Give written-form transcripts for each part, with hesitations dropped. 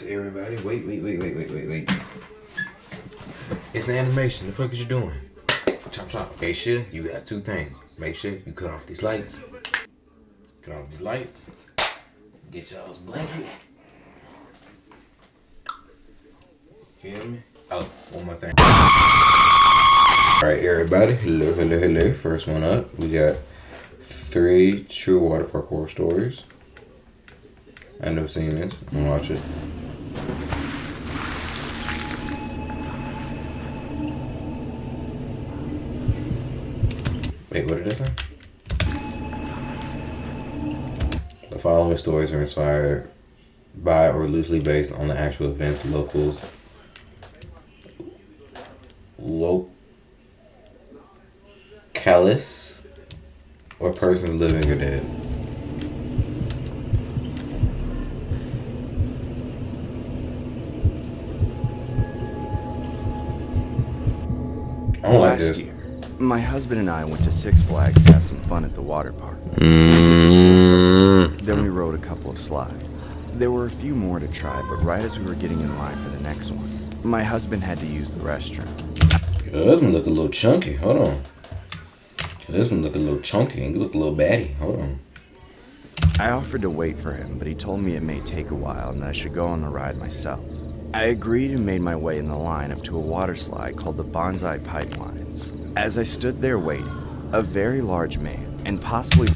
Everybody, wait. It's an animation. The fuck is you doing? Chop. Make sure you got two things. Make sure you cut off these lights. Get y'all's blanket. Feel me? Oh, one more thing. Alright, everybody. Hello. First one up. We got 3 true water park horror stories. I've never seen this. I'm gonna watch it. Wait, what did I say? The following stories are inspired by or loosely based on the actual events, localis, or persons living or dead. Last year, my husband and I went to Six Flags to have some fun at the water park. Then we rode a couple of slides. There were a few more to try, but right as we were getting in line for the next one, my husband had to use the restroom. Your husband look a little chunky. Hold on. Your husband look a little chunky and you look a little batty. Hold on. I offered to wait for him, but he told me it may take a while and that I should go on the ride myself. I agreed and made my way in the line up to a water slide called the Bonsai Pipelines. As I stood there waiting, a very large man, and possibly...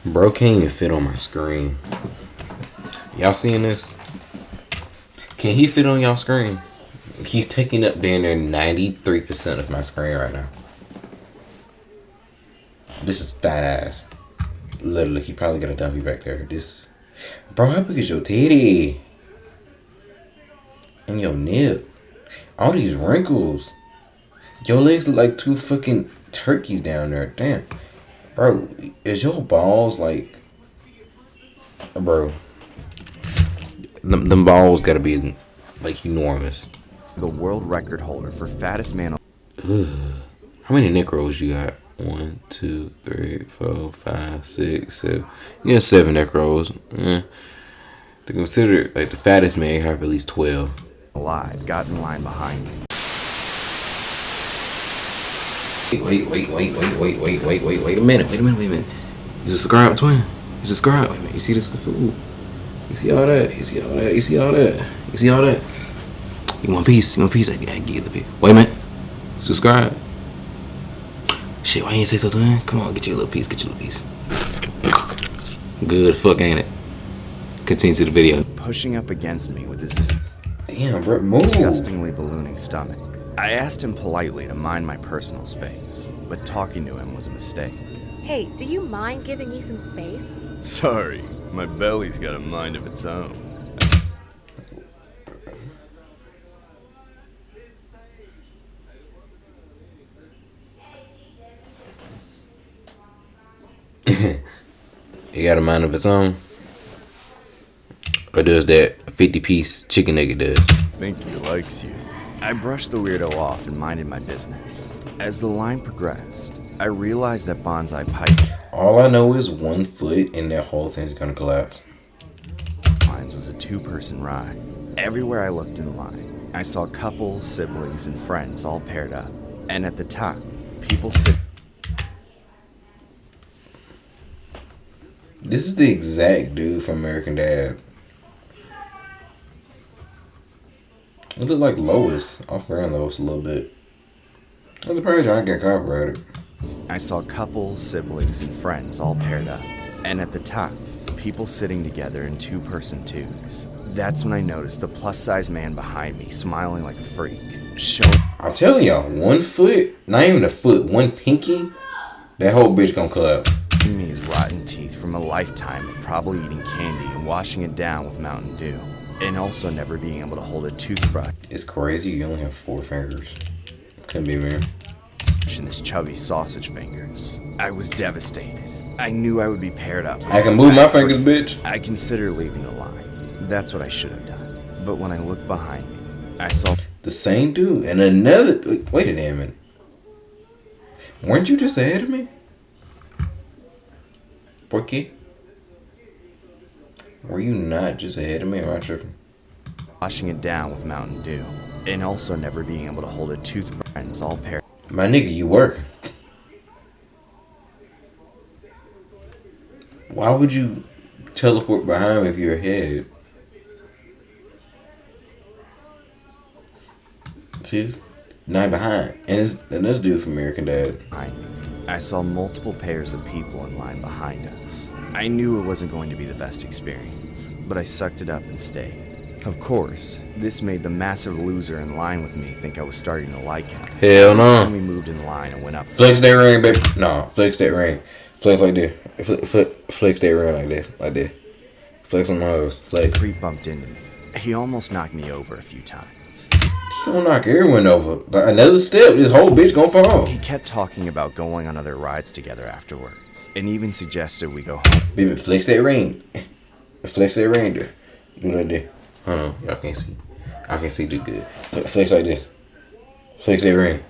Bro can't even fit on my screen. Y'all seeing this? Can he fit on y'all screen? He's taking up damn near 93% of my screen right now. This is fat ass. Literally, he probably got a dumpy back there. This... Bro, how big is your titty? And your nip. All these wrinkles. Your legs look like 2 fucking turkeys down there. Damn. Bro, is your balls like... Bro. Them balls gotta be like enormous. The world record holder for fattest man... How many neck rolls you got? 1, 2, 3, 4, 5, 6, 7. You got 7 neck rolls. To consider like the fattest man, you have at least 12. Alive, got in line behind me. Wait a minute. You subscribe, twin? You subscribe? Wait a minute. You see this? Ooh. You see all that? You see all that? You want a piece? I can give the piece. Wait a minute. Subscribe. Shit, why you ain't say so, twin? Come on, get you a little piece. Good fuck, ain't it? Continue to the video. Pushing up against me with his damn, bro, move. disgustingly ballooning stomach. I asked him politely to mind my personal space, but talking to him was a mistake. Hey, do you mind giving me some space? Sorry, my belly's got a mind of its own. It got a mind of its own? Or does that 50-piece chicken nugget does? Think he likes you. I brushed the weirdo off and minded my business. As the line progressed, I realized that Bonsai Pipe... All I know is 1 foot and that whole thing's gonna collapse. Lines was a 2-person ride. Everywhere I looked in the line, I saw couples, siblings, and friends all paired up. And at the top, people sit... This is the exact dude from American Dad. It looked like Lois, off-brand Lois a little bit. I'm surprised y'all get copyrighted. I saw couples, siblings, and friends all paired up. And at the top, people sitting together in 2-person twos. That's when I noticed the plus-size man behind me smiling like a freak. I'm telling y'all, 1 foot, not even a foot, 1 pinky, that whole bitch gonna collapse. Me his rotten teeth from a lifetime of probably eating candy and washing it down with Mountain Dew. And also never being able to hold a toothbrush. It's crazy, you only have 4 fingers. Couldn't be me. In his chubby sausage fingers. I was devastated. I knew I would be paired up. I can move my fingers, bitch. I considered leaving the line. That's what I should have done. But when I looked behind me, I saw... The same dude and another... Wait a damn minute. Weren't you just ahead of me? ¿Por qué? Were you not just ahead of me? Am I tripping? washing it down with Mountain Dew, and also never being able to hold a toothbrush all paired. My nigga, you working? Why would you teleport behind me if you're ahead? See this? Not behind. And it's another dude from American Dad. Behind me. I saw multiple pairs of people in line behind us. I knew it wasn't going to be the best experience, but I sucked it up and stayed. Of course, this made the massive loser in line with me think I was starting to like him. Hell Every time no. we moved in line and went up. Flex that ring, baby. No, flex that ring. Flex like this. Flex that ring like this. Like this. Flex on my nose. Flex. Creep bumped into me. He almost knocked me over a few times. You don't knock everyone over. Like another step, this whole bitch gonna fall. He kept talking about going on other rides together afterwards, and even suggested we go home. Baby, flex that ring. Flex that ring there. Do like this. Hold on, y'all can't see. I can see too good. Flex like this. Flex that ring.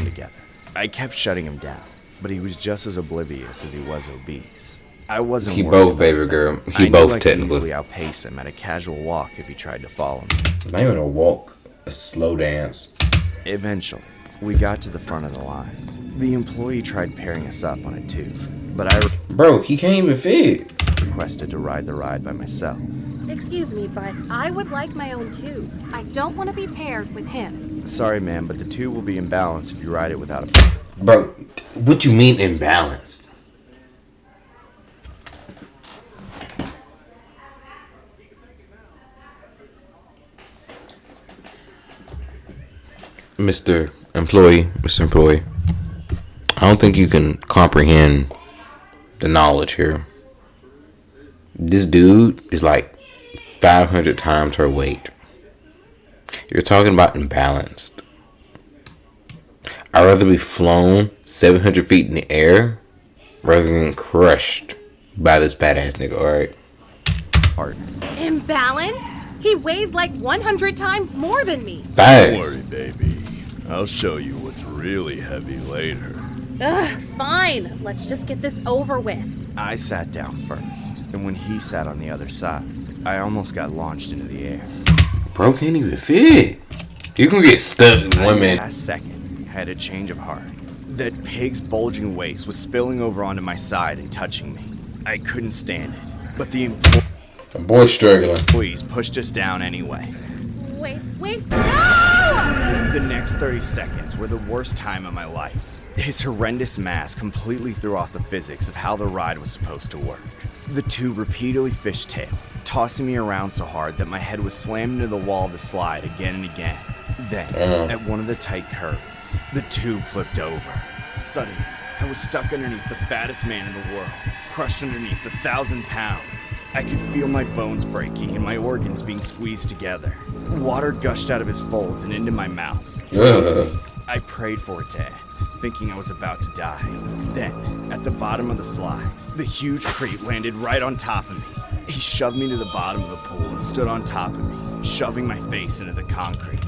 Together. I kept shutting him down, but he was just as oblivious as he was obese. I wasn't He worried both, about baby that. girl. I He knew both I could technically. easily outpace him at a casual walk if he tried to follow me. Not even a walk, a slow dance. Eventually, we got to the front of the line. The employee tried pairing us up on a tube, but I Bro, he can't even fit. requested to ride the ride by myself. Excuse me, but I would like my own too. I don't want to be paired with him. Sorry, ma'am, but the tube will be imbalanced if you ride it without a... Bro, what you mean imbalanced? Mr. Employee, I don't think you can comprehend the knowledge here. This dude is like 500 times her weight. You're talking about imbalanced. I'd rather be flown 700 feet in the air rather than crushed by this badass nigga, alright? partner. Imbalanced? He weighs like 100 times more than me. Facts. Don't worry, baby. I'll show you what's really heavy later. Ugh, fine. Let's just get this over with. I sat down first, and when he sat on the other side, I almost got launched into the air. Bro can't even fit. You can get stuck in 1 minute. Last second, I had a change of heart. That pig's bulging waist was spilling over onto my side and touching me. I couldn't stand it, but the The boy's struggling. employees pushed us down anyway. Wait, no! The next 30 seconds were the worst time of my life. His horrendous mass completely threw off the physics of how the ride was supposed to work. The tube repeatedly fishtailed, tossing me around so hard that my head was slammed into the wall of the slide again and again. Then, at one of the tight curves, the tube flipped over. Suddenly, I was stuck underneath the fattest man in the world, crushed underneath 1,000 pounds. I could feel my bones breaking and my organs being squeezed together. Water gushed out of his folds and into my mouth. Ugh. I prayed for it to end, thinking I was about to die. Then, at the bottom of the slide, the huge creep landed right on top of me. He shoved me to the bottom of the pool and stood on top of me, shoving my face into the concrete.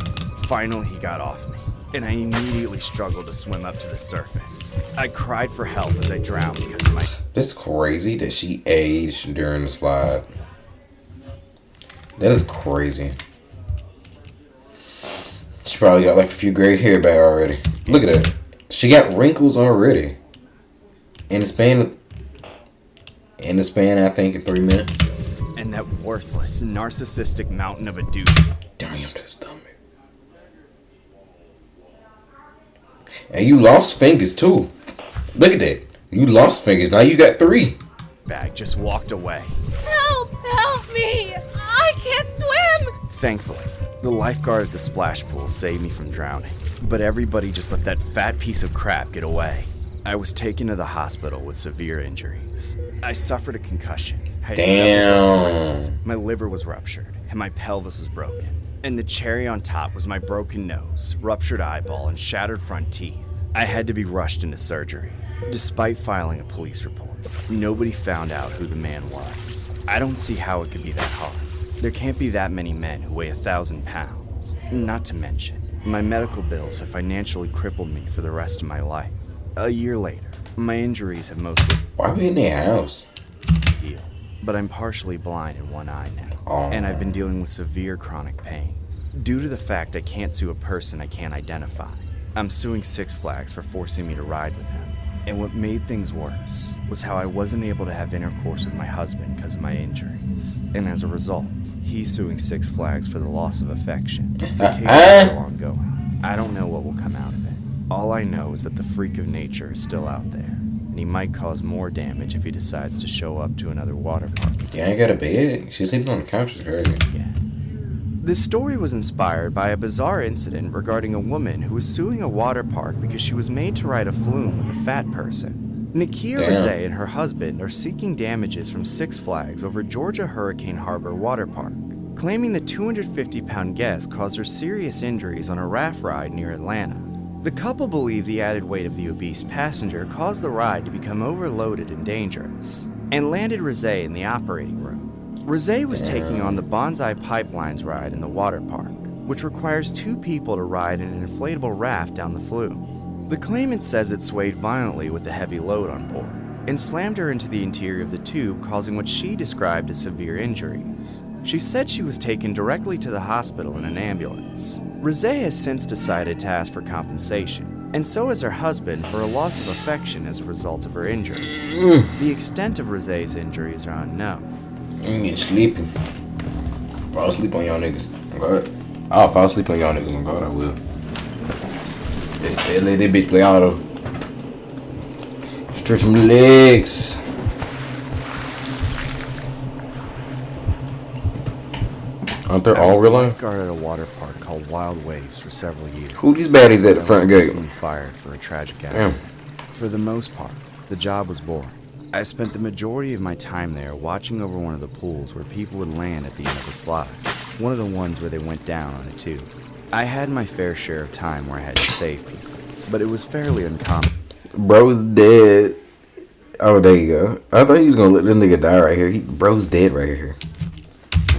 Finally, he got off me, and I immediately struggled to swim up to the surface. I cried for help as I drowned because of my... That's crazy that she aged during the slide. That is crazy. She probably got like a few gray hair back already. Look at that. She got wrinkles already. In the span, I think, in 3 minutes. And that worthless, narcissistic mountain of a douche. Damn, that stomach. And you lost fingers too. Look at that. You lost fingers. Now you got 3. Bag just walked away. Help me! I can't swim! Thankfully, the lifeguard at the splash pool saved me from drowning. But everybody just let that fat piece of crap get away. I was taken to the hospital with severe injuries. I suffered a concussion. I had several burns. My liver was ruptured, and my pelvis was broken. And the cherry on top was my broken nose, ruptured eyeball, and shattered front teeth. I had to be rushed into surgery. Despite filing a police report, nobody found out who the man was. I don't see how it could be that hard. There can't be that many men who weigh 1,000 pounds. Not to mention, my medical bills have financially crippled me for the rest of my life. A year later, my injuries have mostly Why we in their house? healed. but I'm partially blind in one eye now, Oh. and I've been dealing with severe chronic pain. Due to the fact I can't sue a person I can't identify, I'm suing Six Flags for forcing me to ride with him. And what made things worse was how I wasn't able to have intercourse with my husband because of my injuries. And as a result, he's suing Six Flags for the loss of affection. The case is still ongoing. I don't know what will come out of it. All I know is that the freak of nature is still out there, and he might cause more damage if he decides to show up to another water park. Yeah, I ain't got a bed. She's sleeping on the couch. It's crazy. This story was inspired by a bizarre incident regarding a woman who was suing a water park because she was made to ride a flume with a fat person. Nikia Rose and her husband are seeking damages from Six Flags over Georgia Hurricane Harbor Water Park, claiming the 250-pound guest caused her serious injuries on a raft ride near Atlanta. The couple believe the added weight of the obese passenger caused the ride to become overloaded and dangerous, and landed Rose in the operating room. Rose was taking on the Bonsai Pipelines ride in the water park, which requires 2 people to ride in an inflatable raft down the flume. The claimant says it swayed violently with the heavy load on board, and slammed her into the interior of the tube, causing what she described as severe injuries. She said she was taken directly to the hospital in an ambulance. Rose has since decided to ask for compensation, and so has her husband for a loss of affection as a result of her injuries. The extent of Rose's injuries are unknown. I'm getting sleepy. Fall asleep on y'all niggas. Oh God. I'll fall asleep on y'all niggas. Oh God, I will. They let that bitch play auto. Stretch them legs. Aren't they all real life? Lifeguard at a water park called Wild Waves for several years. Who these baddies at the front gate? Fired for a tragic accident. For the most part, the job was boring. I spent the majority of my time there watching over one of the pools where people would land at the end of the slide, one of the ones where they went down on a tube. I had my fair share of time where I had to save people, but it was fairly uncommon. Bro's dead. Oh, there you go. I thought he was gonna let this nigga die right here. Bro's dead right here.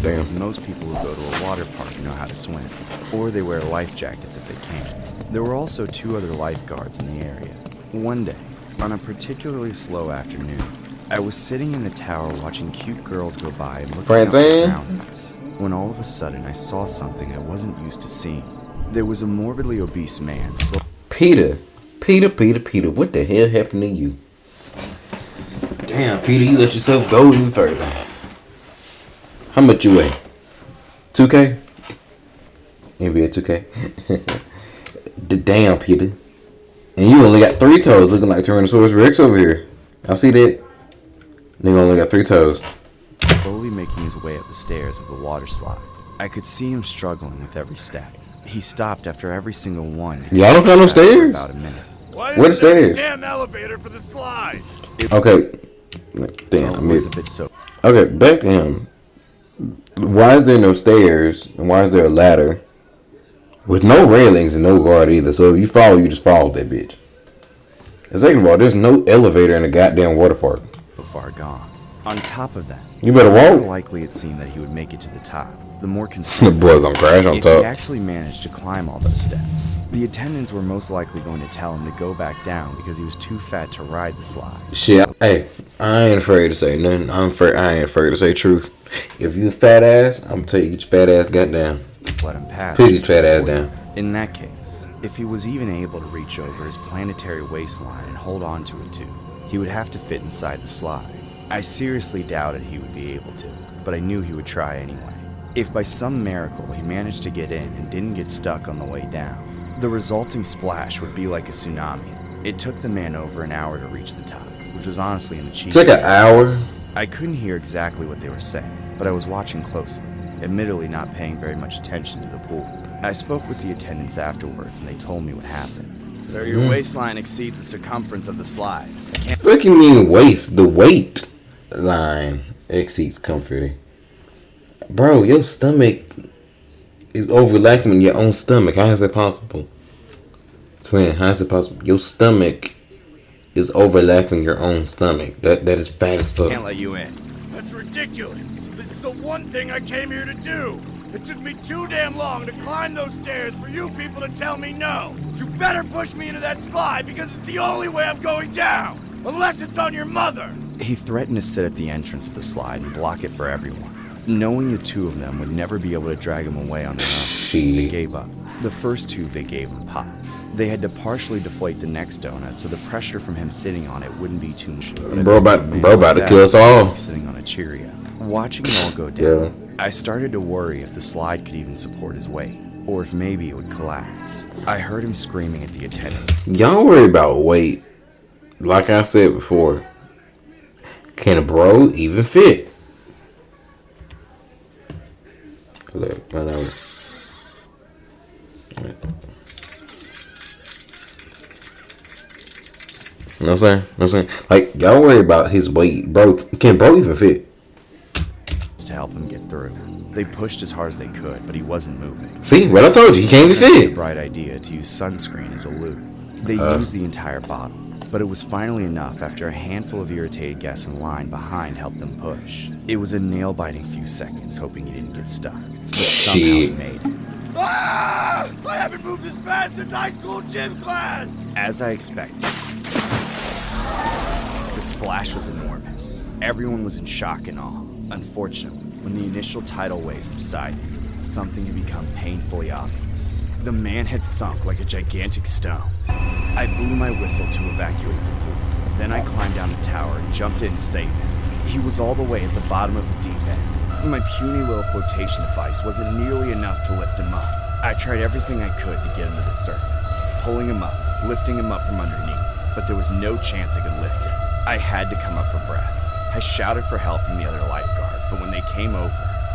Damn. Because most people who go to a water park know how to swim, or they wear life jackets if they can. There were also 2 other lifeguards in the area. One day, on a particularly slow afternoon, I was sitting in the tower watching cute girls go by and looking out for drowners, when all of a sudden I saw something I wasn't used to seeing. There was a morbidly obese man. Peter, what the hell happened to you? Damn, Peter, you let yourself go even further. How much you weigh? 2K? NBA 2K? Damn, Peter. And you only got 3 toes, looking like Tyrannosaurus Rex over here. I see that. Nigga only got 3 toes. Slowly making his way up the stairs of the water slide. I could see him struggling with every step. He stopped after every single one. Y'all don't climb no stairs? About a minute. Where the stairs? Damn elevator for the slide. Okay. Damn. It was a bit so. Okay, back to him. Why is there no stairs? And why is there a ladder? With no railings and no guard either. So if you fall, you just fall that bitch. And second of all, there's no elevator in a goddamn water park. So far gone. On top of that, You better the walk. more likely it seemed that he would make it to the top, the more The concerned. boy gonna crash on If he top. actually managed to climb all those steps, the attendants were most likely going to tell him to go back down because he was too fat to ride the slide. Shit. Hey, I ain't afraid to say nothing. I ain't afraid to say truth. If you a fat ass, I'm gonna tell you, get your fat ass got down. Let him pass. Put his fat ass down. In that case, if he was even able to reach over his planetary waistline and hold on to it too, he would have to fit inside the slide. I seriously doubted he would be able to, but I knew he would try anyway. If by some miracle he managed to get in and didn't get stuck on the way down, the resulting splash would be like a tsunami. It took the man over an hour to reach the top, which was honestly an achievement. Took an hour? I couldn't hear exactly what they were saying, but I was watching closely, admittedly not paying very much attention to the pool. I spoke with the attendants afterwards, and they told me what happened. Sir, your waistline exceeds the circumference of the slide. What you mean waist? The weight line exceeds comforting. Bro, your stomach is overlapping your own stomach. How is that possible? Twin, how is it possible? Your stomach is overlapping your own stomach. That is fat as fuck. Can't let you in. That's ridiculous. This is the one thing I came here to do. It took me too damn long to climb those stairs for you people to tell me no. You better push me into that slide because it's the only way I'm going down. Unless it's on your mother. He threatened to sit at the entrance of the slide and block it for everyone. Knowing the two of them would never be able to drag him away on their own, they gave up. The first tube they gave him popped. They had to partially deflate the next donut so the pressure from him sitting on it wouldn't be too much. Bro about to kill us all. Sitting on a Cheerio. Watching it all go down, I started to worry if the slide could even support his weight, or if maybe it would collapse. I heard him screaming at the attendants. Y'all worry about weight. Like I said before, can a bro even fit? Look, right over. You know what I'm saying? Like, y'all worry about his weight. Bro, can bro even fit? To help him get through. They pushed as hard as they could, but he wasn't moving. See, what I told you, he can't even fit. A bright idea to use sunscreen as a lube. They used the entire bottle, but it was finally enough after a handful of irritated guests in line behind helped them push. It was a nail-biting few seconds, hoping he didn't get stuck. But somehow he made it. Ah! I haven't moved this fast since high school gym class! As I expected, the splash was enormous. Everyone was in shock and awe. Unfortunately, when the initial tidal wave subsided, something had become painfully obvious. The man had sunk like a gigantic stone. I blew my whistle to evacuate the pool. Then I climbed down the tower and jumped in to save him. He was all the way at the bottom of the deep end. My puny little flotation device wasn't nearly enough to lift him up. I tried everything I could to get him to the surface, pulling him up, lifting him up from underneath, but there was no chance I could lift him. I had to come up for breath. I shouted for help from the other lifeguards, but when they came over,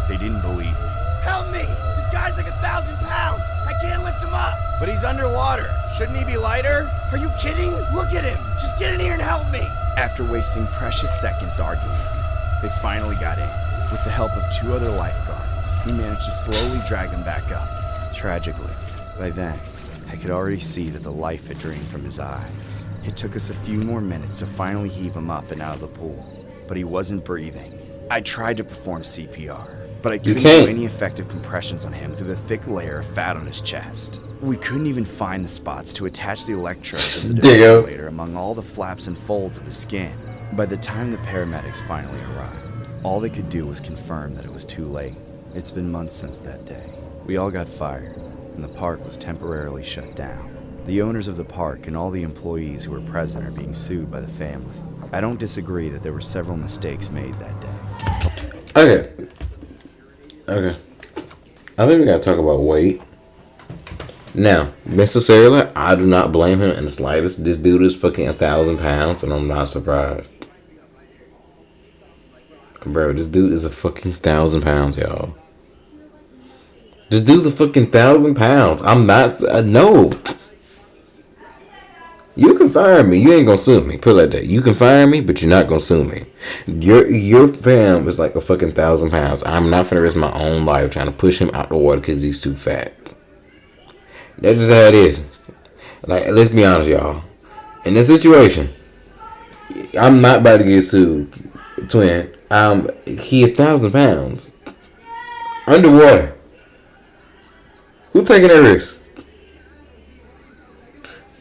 they didn't believe me. Help me! This guy's like 1,000 pounds! I can't lift him up! But he's underwater. Shouldn't he be lighter? Are you kidding? Look at him! Just get in here and help me! After wasting precious seconds arguing with me, they finally got in. With the help of two other lifeguards, we managed to slowly drag him back up. Tragically, by then, I could already see that the life had drained from his eyes. It took us a few more minutes to finally heave him up and out of the pool, but he wasn't breathing. I tried to perform CPR, but I couldn't do any effective compressions on him through the thick layer of fat on his chest. We couldn't even find the spots to attach the electrodes and the defibrillator among all the flaps and folds of his skin. By the time the paramedics finally arrived, all they could do was confirm that it was too late. It's been months since that day. We all got fired, and the park was temporarily shut down. The owners of the park and all the employees who were present are being sued by the family. I don't disagree that there were several mistakes made that day. Okay. I think we gotta talk about weight. Now, necessarily, I do not blame him in the slightest. This dude is fucking 1,000 pounds, and I'm not surprised. Bro, this dude is a fucking 1,000 pounds, y'all. This dude's a fucking 1,000 pounds. I'm not. No. You can fire me. You ain't gonna sue me. Put it like that. You can fire me, but you're not gonna sue me. Your fam is like a fucking 1,000 pounds. I'm not finna risk my own life trying to push him out the water because he's too fat. That's just how it is. Like, let's be honest, y'all. In this situation, I'm not about to get sued, twin. He is 1,000 pounds. Underwater. Who taking that risk?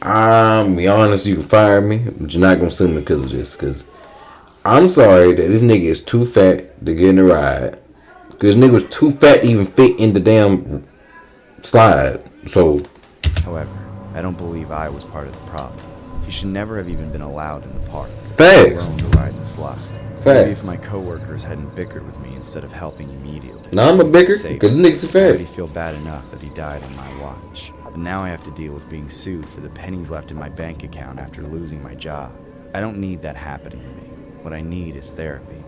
Be honest, you can fire me, but you're not gonna sue me because of this. Because I'm sorry that this nigga is too fat to get in the ride. Because this nigga was too fat to even fit in the damn slide. So, however, I don't believe I was part of the problem. He should never have even been allowed in the park. Facts. To ride the slide. Maybe if my coworkers hadn't bickered with me instead of helping immediately. No, I'm a bicker because this nigga's too fat. I already feel bad enough that he died on my watch. But now I have to deal with being sued for the pennies left in my bank account after losing my job. I don't need that happening to me. What I need is therapy.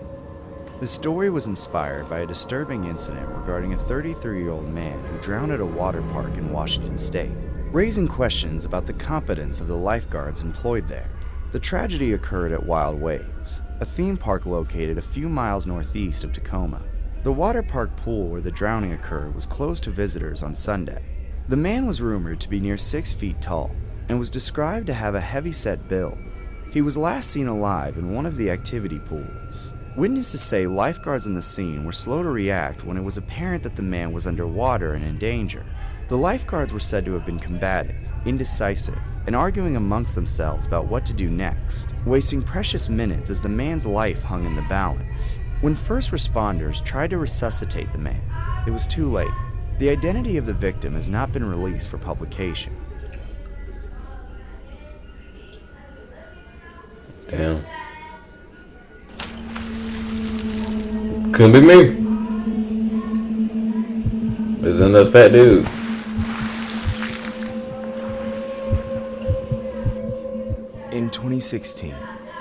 The story was inspired by a disturbing incident regarding a 33-year-old man who drowned at a water park in Washington State, raising questions about the competence of the lifeguards employed there. The tragedy occurred at Wild Waves, a theme park located a few miles northeast of Tacoma. The water park pool where the drowning occurred was closed to visitors on Sunday. The man was rumored to be near 6 feet tall and was described to have a heavy-set build. He was last seen alive in one of the activity pools. Witnesses say lifeguards on the scene were slow to react when it was apparent that the man was underwater and in danger. The lifeguards were said to have been combative, indecisive, and arguing amongst themselves about what to do next, wasting precious minutes as the man's life hung in the balance. When first responders tried to resuscitate the man, it was too late. The identity of the victim has not been released for publication. Damn. Couldn't be me. There's another fat dude. In 2016,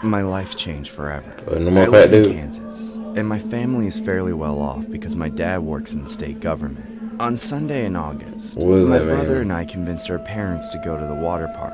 my life changed forever. No more I fat live in dude. Kansas, and my family is fairly well off because my dad works in the state government. On Sunday in August, What is my that, man? brother and I convinced our parents to go to the water park.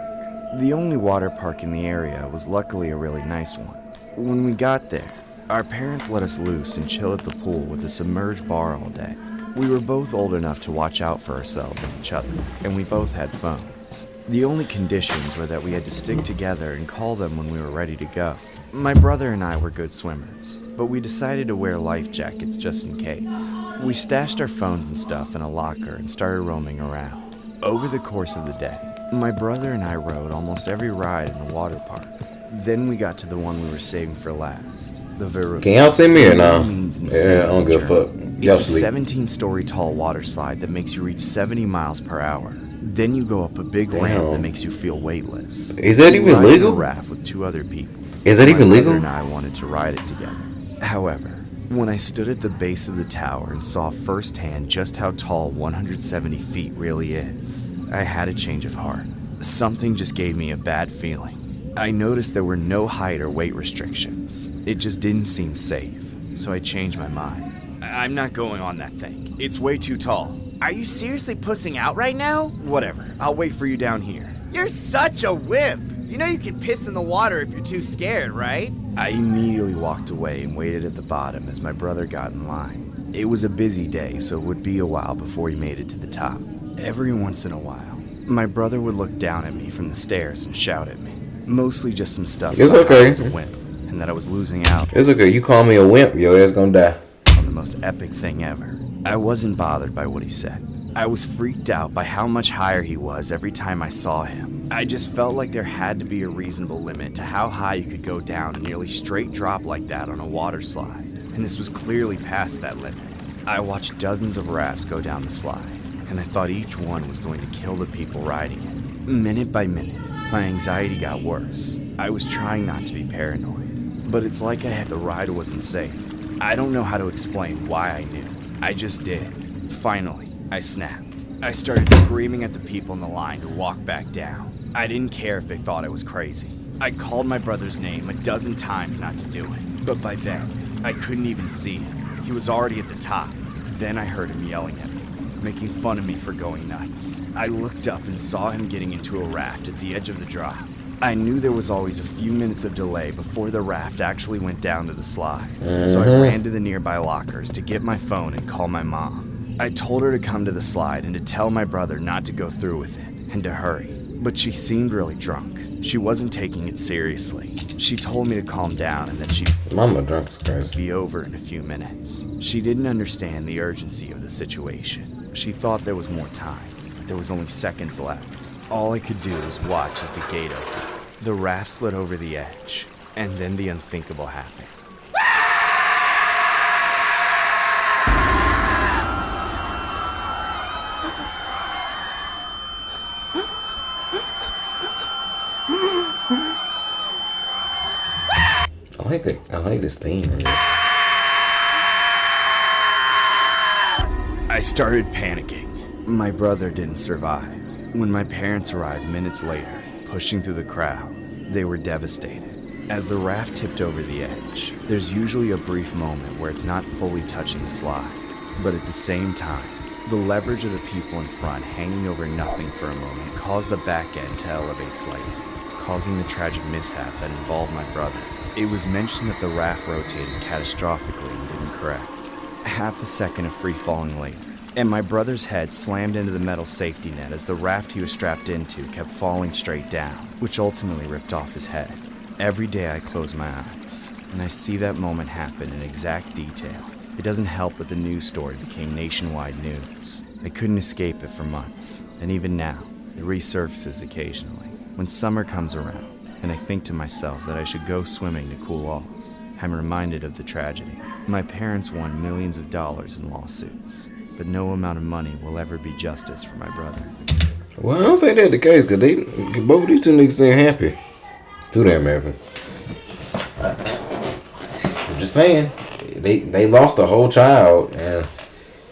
The only water park in the area was luckily a really nice one. When we got there, our parents let us loose and chilled at the pool with a submerged bar all day. We were both old enough to watch out for ourselves and each other, and we both had phones. The only conditions were that we had to stick together and call them when we were ready to go. My brother and I were good swimmers, but we decided to wear life jackets just in case. We stashed our phones and stuff in a locker and started roaming around. Over the course of the day, my brother and I rode almost every ride in the water park. Then we got to the one we were saving for last, the Veru. Can y'all see me or no? Yeah, I don't give a fuck. Y'all It's a sleep. 17-story tall water slide that makes you reach 70 miles per hour. Then you go up a big ramp that Damn. makes you feel weightless. Is that even Ride legal? a raft with 2 other people. Is that even My legal? brother and I wanted to ride it together. However, when I stood at the base of the tower and saw firsthand just how tall 170 feet really is, I had a change of heart. Something just gave me a bad feeling. I noticed there were no height or weight restrictions. It just didn't seem safe, so I changed my mind. I'm not going on that thing. It's way too tall. Are you seriously pussing out right now? Whatever, I'll wait for you down here. You're such a wimp! You know you can piss in the water if you're too scared, right? I immediately walked away and waited at the bottom as my brother got in line. It was a busy day, so it would be a while before he made it to the top. Every once in a while, my brother would look down at me from the stairs and shout at me. Mostly just some stuff It's about how okay. I was a wimp and that I was losing out It's okay. You call me a wimp, your ass gonna die. on the most epic thing ever. I wasn't bothered by what he said. I was freaked out by how much higher he was every time I saw him. I just felt like there had to be a reasonable limit to how high you could go down a nearly straight drop like that on a water slide, and this was clearly past that limit. I watched dozens of rafts go down the slide, and I thought each one was going to kill the people riding it. Minute by minute, my anxiety got worse. I was trying not to be paranoid, but it's like the ride wasn't safe. I don't know how to explain why I knew. I just did. Finally, I snapped. I started screaming at the people in the line to walk back down. I didn't care if they thought I was crazy. I called my brother's name a dozen times not to do it, but by then, I couldn't even see him. He was already at the top. Then I heard him yelling at me, making fun of me for going nuts. I looked up and saw him getting into a raft at the edge of the drop. I knew there was always a few minutes of delay before the raft actually went down to the slide, so I ran to the nearby lockers to get my phone and call my mom. I told her to come to the slide and to tell my brother not to go through with it, and to hurry. But she seemed really drunk. She wasn't taking it seriously. She told me to calm down and that she'd Mama drunk's crazy. be over in a few minutes. She didn't understand the urgency of the situation. She thought there was more time, but there was only seconds left. All I could do was watch as the gate opened. The raft slid over the edge, and then the unthinkable happened. I like this theme. I started panicking. My brother didn't survive. When my parents arrived minutes later, pushing through the crowd, they were devastated. As the raft tipped over the edge, there's usually a brief moment where it's not fully touching the slide. But at the same time, the leverage of the people in front hanging over nothing for a moment caused the back end to elevate slightly, causing the tragic mishap that involved my brother. It was mentioned that the raft rotated catastrophically and didn't correct. Half a second of free falling later, and my brother's head slammed into the metal safety net as the raft he was strapped into kept falling straight down, which ultimately ripped off his head. Every day I close my eyes, and I see that moment happen in exact detail. It doesn't help that the news story became nationwide news. I couldn't escape it for months, and even now, it resurfaces occasionally. When summer comes around, and I think to myself that I should go swimming to cool off, I'm reminded of the tragedy. My parents won millions of dollars in lawsuits, but no amount of money will ever be justice for my brother. Well, I don't think that's the case, because both of these two niggas seem happy. Too damn happy. I'm just saying, they lost a whole child, and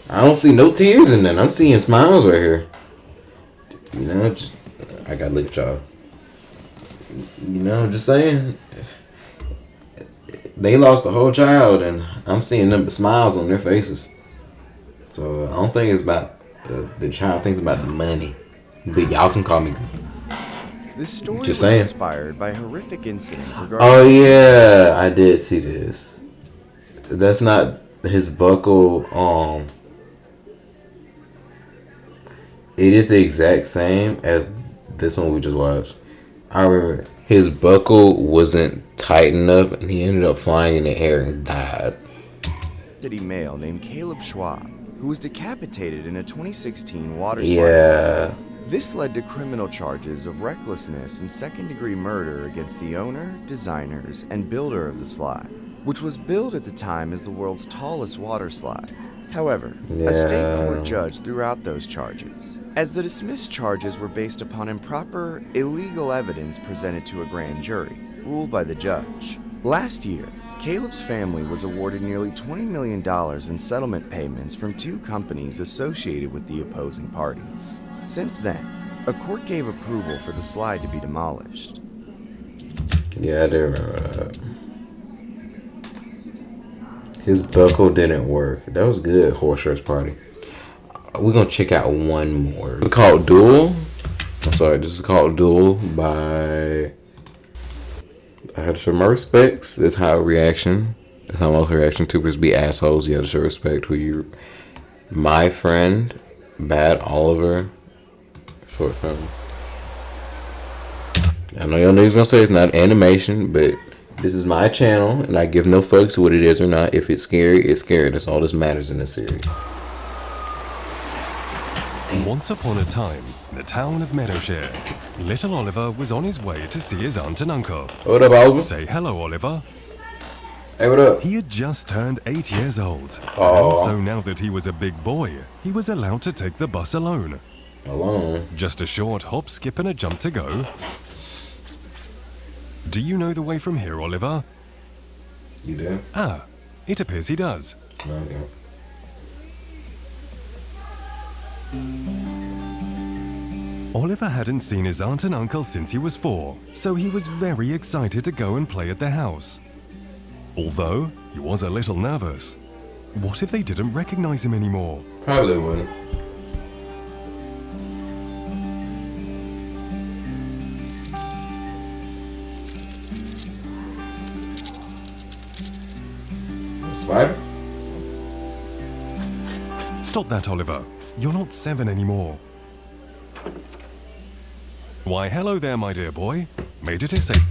I don't see no tears in that. I'm seeing smiles right here. You know, just, I gotta look at y'all. You know, I'm just saying, they lost a whole child, and I'm seeing them smiles on their faces. So I don't think it's about the child. I think it's about the money. But y'all can call me. This story Just was saying. inspired by a horrific incident regarding... Oh yeah, I did see this. That's not his buckle. It is the exact same as this one we just watched. I remember his buckle wasn't tight enough, and he ended up flying in the air and died. ...city male named Caleb Schwab, who was decapitated in a 2016 water slide Yeah. accident. This led to criminal charges of recklessness and second-degree murder against the owner, designers, and builder of the slide, which was billed at the time as the world's tallest water slide. However, a state court judge threw out those charges, as the dismissed charges were based upon improper, illegal evidence presented to a grand jury, ruled by the judge. Last year, Caleb's family was awarded nearly $20 million in settlement payments from two companies associated with the opposing parties. Since then, a court gave approval for the slide to be demolished. Yeah, I do remember that. His buckle didn't work. That was good, Horse Race Party. We're gonna check out one more. It's called Duel. I'm sorry, this is called Duel by... I had to show my respects. That's how reaction. That's how most reaction tubers be assholes. You have to show respect who you... My Friend, Bad Oliver, short film. I know y'all niggas gonna say it's not animation, but this is my channel, and I give no fucks what it is or not. If it's scary, it's scary. That's all that matters in this series. Once upon a time, in the town of Meadowshare, little Oliver was on his way to see his aunt and uncle. What up, Oliver? Say hello, Oliver. Hey, what up? He had just turned 8 years old. Aww. And so now that he was a big boy, he was allowed to take the bus alone. Alone? Just a short hop, skip and a jump to go. Do you know the way from here, Oliver? You do? Ah, it appears he does. Okay. Oliver hadn't seen his aunt and uncle since he was 4, so he was very excited to go and play at their house. Although, he was a little nervous. What if they didn't recognize him anymore? Probably wouldn't. Spider? Stop that, Oliver. You're not 7 anymore. Why, hello there, my dear boy. Made it a safe.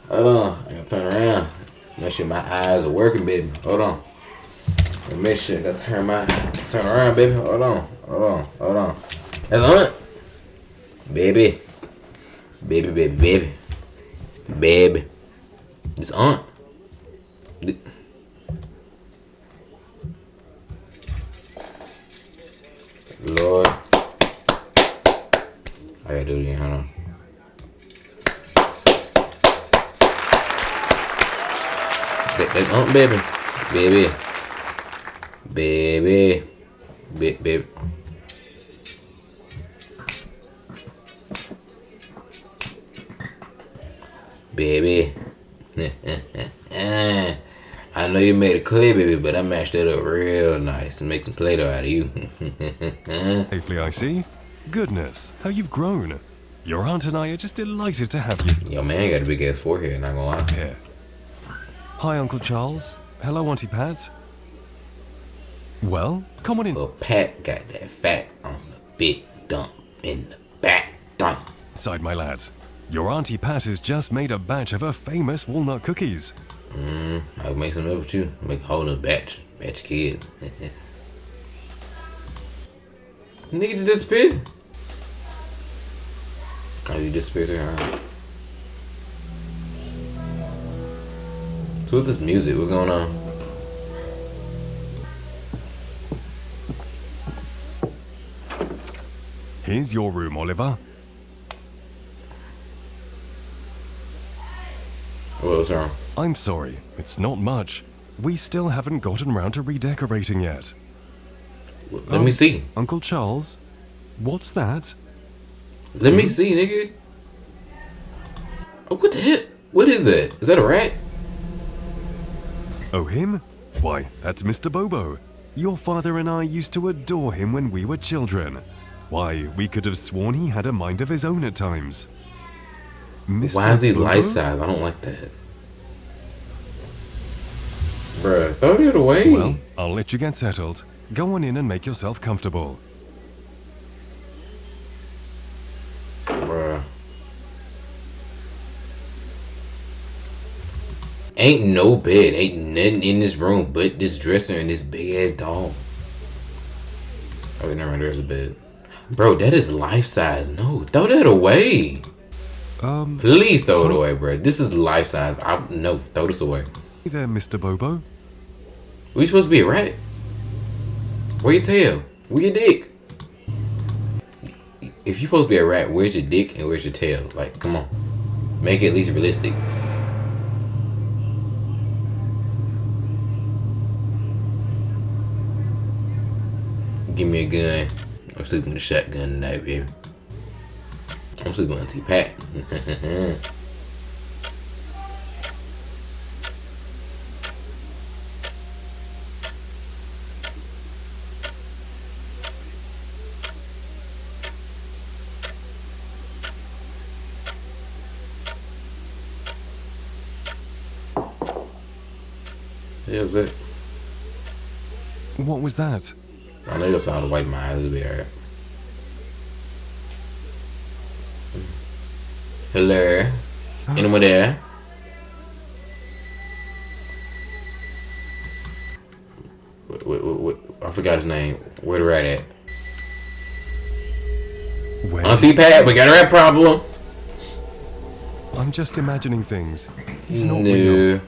Hold on, I gotta turn around. Make sure my eyes are working, baby. Hold on. Make sure I gotta turn around, baby. Hold on. That's Aunt. Baby. Baby. It's Aunt. Lord. I gotta do it again, hold on. That's Aunt, baby. Baby. Baby. I know you made it clear, baby, but I mashed it up real nice and make some Play-Doh out of you. Safely, I see. Goodness, how you've grown. Your aunt and I are just delighted to have you Yo, man, got a big ass forehead, not gonna lie. here. Hi, Uncle Charles. Hello, Auntie Pat. Well, come on in. Well, Pat got that fat on the big dump in the back dump. Inside, my lad. Your Auntie Pat has just made a batch of her famous walnut cookies. I'll make some up with you. Make a whole nother batch. Batch of kids. Nigga just disappeared. Oh, you disappeared there? Alright. So with this music, what's going on? Here's your room, Oliver. What's wrong? I'm sorry, it's not much. We still haven't gotten round to redecorating yet. Let me see. Uncle Charles? What's that? Let me see, nigga. Oh, what the hell? What is that? Is that a rat? Oh, him? Why, that's Mr. Bobo. Your father and I used to adore him when we were children. Why, we could have sworn he had a mind of his own at times. Mr. Why is he Bobo? life-size? I don't like that. Bruh, throw it away. Well, I'll let you get settled. Go on in and make yourself comfortable. Bruh. Ain't no bed. Ain't nothing in this room but this dresser and this big-ass dog. Oh, never mind. There's a bed. Bro, that is life-size. No, throw that away. Please throw it away, bro. This is life-size. No, throw this away. Hey there, Mr. Bobo. We supposed to be a rat? Where your tail? Where your dick? If you're supposed to be a rat, where's your dick and where's your tail? Like, come on. Make it at least realistic. Give me a gun. I'm sleeping with a shotgun tonight, baby. I'm sleeping on T-Pat. Yeah, was that? What was that? I know you'll sound to wipe my eyes. It'll be alright. Hello? Anyone there? Wait, I forgot his name. Where the rat at? Where? Auntie Pat, we got a rat problem. I'm just imagining things. He's not real. No.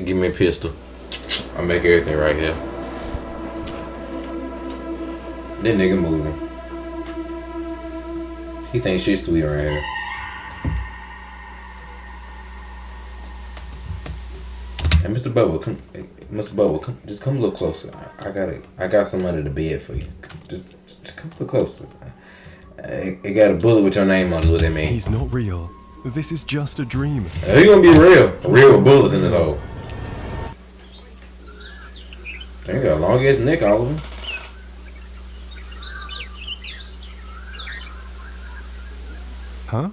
Give me a pistol. I'll make everything right here. That nigga moving. He thinks shit's sweet right here. Hey, Mr. Bubble, come. Hey, Mr. Bubble, come. Just come a little closer. I got some under the bed for you. Just come a little closer. It got a bullet with your name on it. What that mean? He's not real. This is just a dream. He gonna be real. Real with bullets in his hole. They got a long ass neck, all of them. Huh?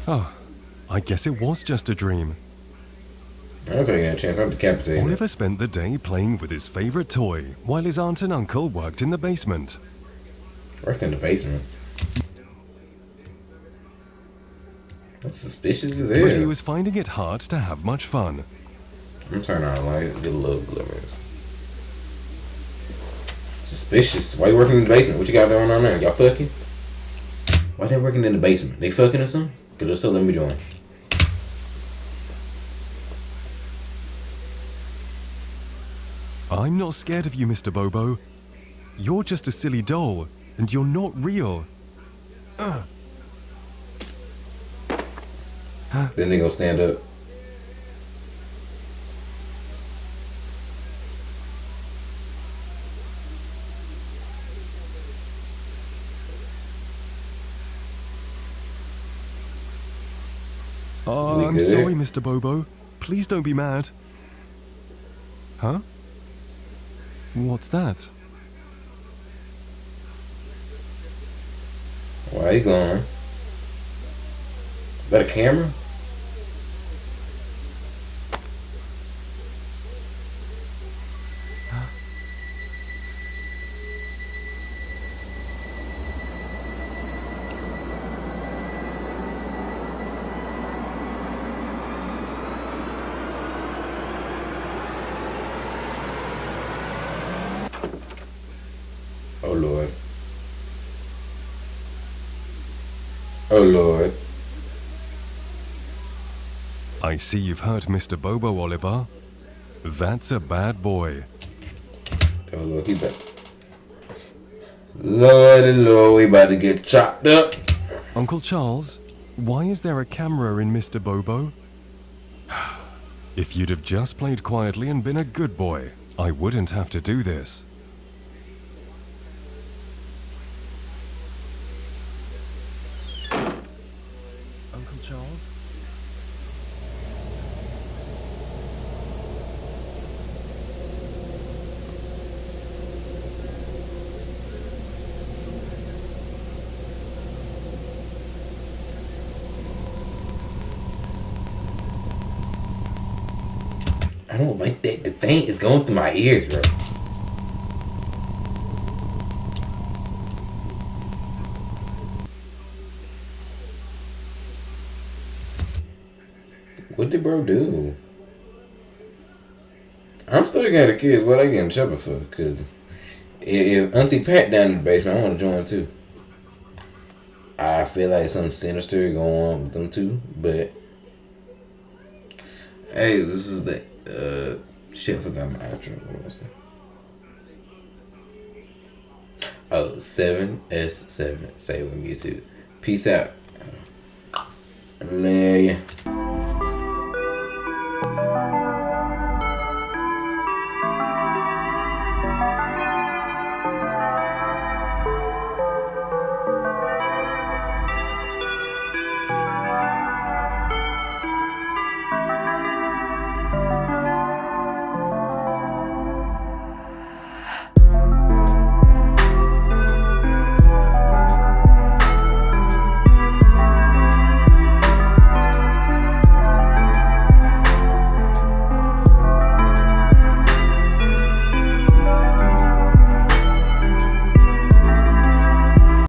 Oh, I guess it was just a dream. I'm taking a chance. I'm decapitating. Oliver spent the day playing with his favorite toy while his aunt and uncle worked in the basement. Worked in the basement. That's suspicious as hell. But he was finding it hard to have much fun. I'm turning on the light, get a little glimmers. Suspicious. Why you working in the basement? What you got going on there? Y'all fucking? Why they working in the basement? They fucking or something? Cause they'll still let me join. I'm not scared of you, Mr. Bobo. You're just a silly doll, and you're not real. Then they gonna stand up. Oh, I'm sorry, Mr. Bobo. Please don't be mad. Huh? What's that? Why are you going? Is that a camera? Oh Lord. Oh Lord. I see you've hurt Mr. Bobo, Oliver. That's a bad boy. Oh Lord, he back. Lordy Lord, we about to get chopped up. Uncle Charles, why is there a camera in Mr. Bobo? If you'd have just played quietly and been a good boy, I wouldn't have to do this. Uncle Charles? I don't like that. The thing is going through my ears, bro. What did bro do? I'm still looking at the kids. What I get in trouble for? Because if Auntie Pat down in the basement, I want to join too. I feel like something sinister going on with them too. But hey, this is the shit. I forgot my outro. What was it? Oh, 7S7. Say with me too. Peace out. Lay.